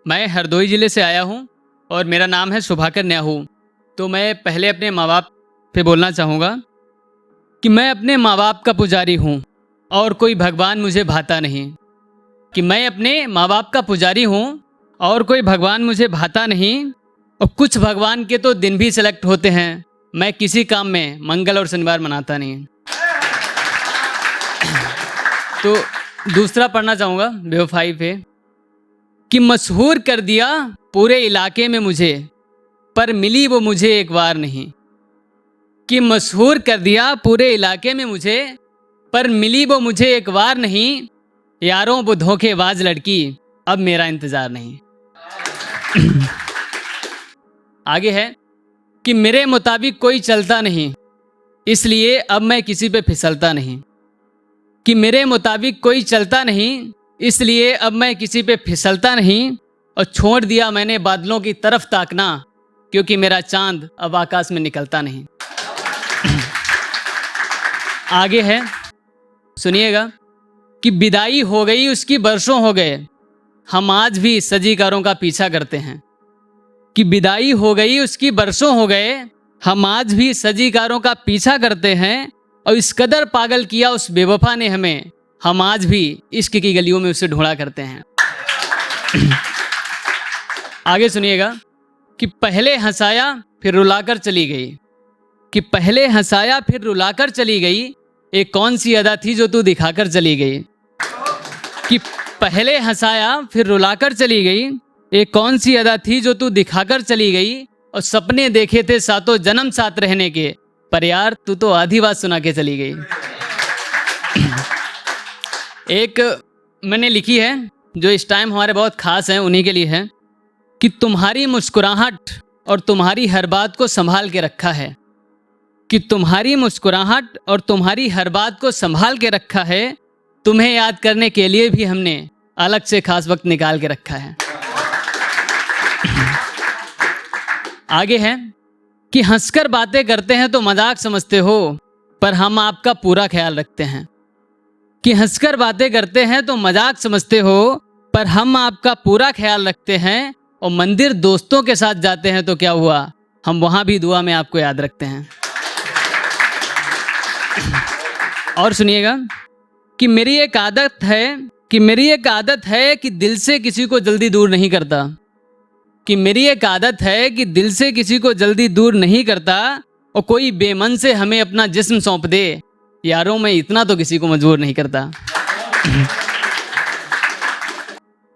मैं हरदोई ज़िले से आया हूँ और मेरा नाम है सुभाकर न्याहू। तो मैं पहले अपने माँ बाप पे बोलना चाहूँगा कि मैं अपने माँ बाप का पुजारी हूँ और कोई भगवान मुझे भाता नहीं। कि मैं अपने माँ बाप का पुजारी हूँ और कोई भगवान मुझे भाता नहीं। और कुछ भगवान के तो दिन भी सेलेक्ट होते हैं, मैं किसी काम में मंगल और शनिवार मनाता नहीं। तो दूसरा पढ़ना चाहूँगा बेवफाई पे कि मशहूर कर दिया पूरे इलाके में मुझे, पर मिली वो मुझे एक बार नहीं। कि मशहूर कर दिया पूरे इलाके में मुझे, पर मिली वो मुझे एक बार नहीं। यारों वो धोखेबाज लड़की, अब मेरा इंतजार नहीं। आगे है कि मेरे मुताबिक कोई चलता नहीं, इसलिए अब मैं किसी पे फिसलता नहीं। कि मेरे मुताबिक कोई चलता नहीं, इसलिए अब मैं किसी पे फिसलता नहीं। और छोड़ दिया मैंने बादलों की तरफ ताकना, क्योंकि मेरा चांद अब आकाश में निकलता नहीं। आगे है, सुनिएगा कि विदाई हो गई उसकी बरसों हो गए, हम आज भी सजीकारों का पीछा करते हैं। कि विदाई हो गई उसकी बरसों हो गए, हम आज भी सजीकारों का पीछा करते हैं। और इस कदर पागल किया उस बेवफा ने हमें, हम आज भी इश्क की गलियों में उसे ढूंढा करते हैं। आगे सुनिएगा कि पहले हंसाया फिर रुलाकर चली गई। कि पहले हंसाया फिर रुलाकर चली गई, एक कौन सी अदा थी जो तू दिखाकर चली गई। कि पहले हंसाया फिर रुलाकर चली गई, एक कौन सी अदा थी जो तू दिखाकर चली गई। और सपने देखे थे सातों जन्म साथ रहने के, पर यार तू तो आधी बात सुना के चली गई। एक मैंने लिखी है जो इस टाइम हमारे बहुत खास हैं, उन्हीं के लिए है कि तुम्हारी मुस्कुराहट और तुम्हारी हर बात को संभाल के रखा है। कि तुम्हारी मुस्कुराहट और तुम्हारी हर बात को संभाल के रखा है, तुम्हें याद करने के लिए भी हमने अलग से खास वक्त निकाल के रखा है। आगे है कि हंसकर बातें करते हैं तो मजाक समझते हो, पर हम आपका पूरा ख्याल रखते हैं। कि हंसकर बातें करते हैं तो मजाक समझते हो, पर हम आपका पूरा ख्याल रखते हैं। और मंदिर दोस्तों के साथ जाते हैं तो क्या हुआ, हम वहां भी दुआ में आपको याद रखते हैं। और सुनिएगा कि मेरी एक आदत है कि दिल से किसी को जल्दी दूर नहीं करता। कि मेरी एक आदत है कि दिल से किसी को जल्दी दूर नहीं करता। और कोई बेमन से हमें अपना जिस्म सौंप दे, यारों मैं इतना तो किसी को मजबूर नहीं करता।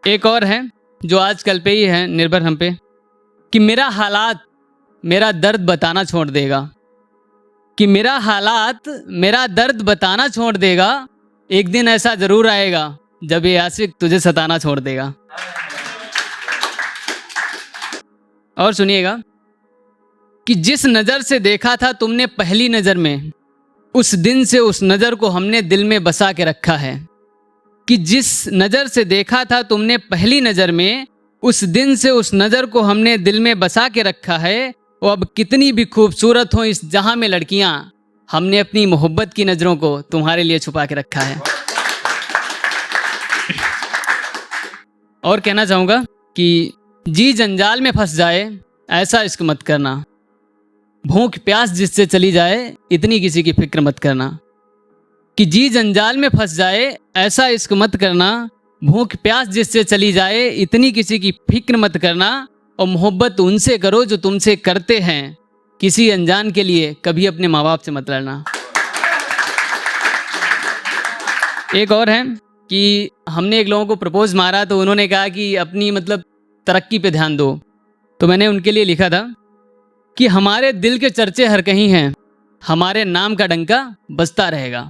एक और है जो आजकल पे ही है, निर्भर हम पे, कि मेरा हालात मेरा दर्द बताना छोड़ देगा। कि मेरा हालात मेरा दर्द बताना छोड़ देगा, एक दिन ऐसा जरूर आएगा जब ये आशिक तुझे सताना छोड़ देगा। और सुनिएगा कि जिस नज़र से देखा था तुमने पहली नज़र में, उस दिन से उस नज़र को हमने दिल में बसा के रखा है। कि जिस नज़र से देखा था तुमने पहली नज़र में, उस दिन से उस नज़र को हमने दिल में बसा के रखा है। वो अब कितनी भी खूबसूरत हो इस जहां में लड़कियां, हमने अपनी मोहब्बत की नज़रों को तुम्हारे लिए छुपा के रखा है। और कहना चाहूँगा कि जी जंजाल में फंस जाए ऐसा इश्क मत करना, भूख प्यास जिससे चली जाए इतनी किसी की फिक्र मत करना। कि जी जंजाल में फंस जाए ऐसा इश्क मत करना, भूख प्यास जिससे चली जाए इतनी किसी की फिक्र मत करना। और मोहब्बत उनसे करो जो तुमसे करते हैं, किसी अनजान के लिए कभी अपने माँ बाप से मत लड़ना। एक और है कि हमने एक लोगों को प्रपोज मारा तो उन्होंने कहा कि अपनी तरक्की पे ध्यान दो। तो मैंने उनके लिए लिखा था कि हमारे दिल के चर्चे हर कहीं हैं, हमारे नाम का डंका बजता रहेगा।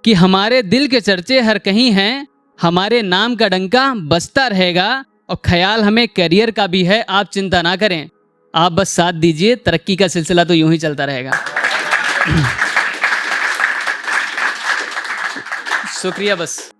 कि हमारे दिल के चर्चे हर कहीं हैं, हमारे नाम का डंका बजता रहेगा। और ख्याल हमें करियर का भी है, आप चिंता ना करें, आप बस साथ दीजिए, तरक्की का सिलसिला तो यूं ही चलता रहेगा। शुक्रिया बस।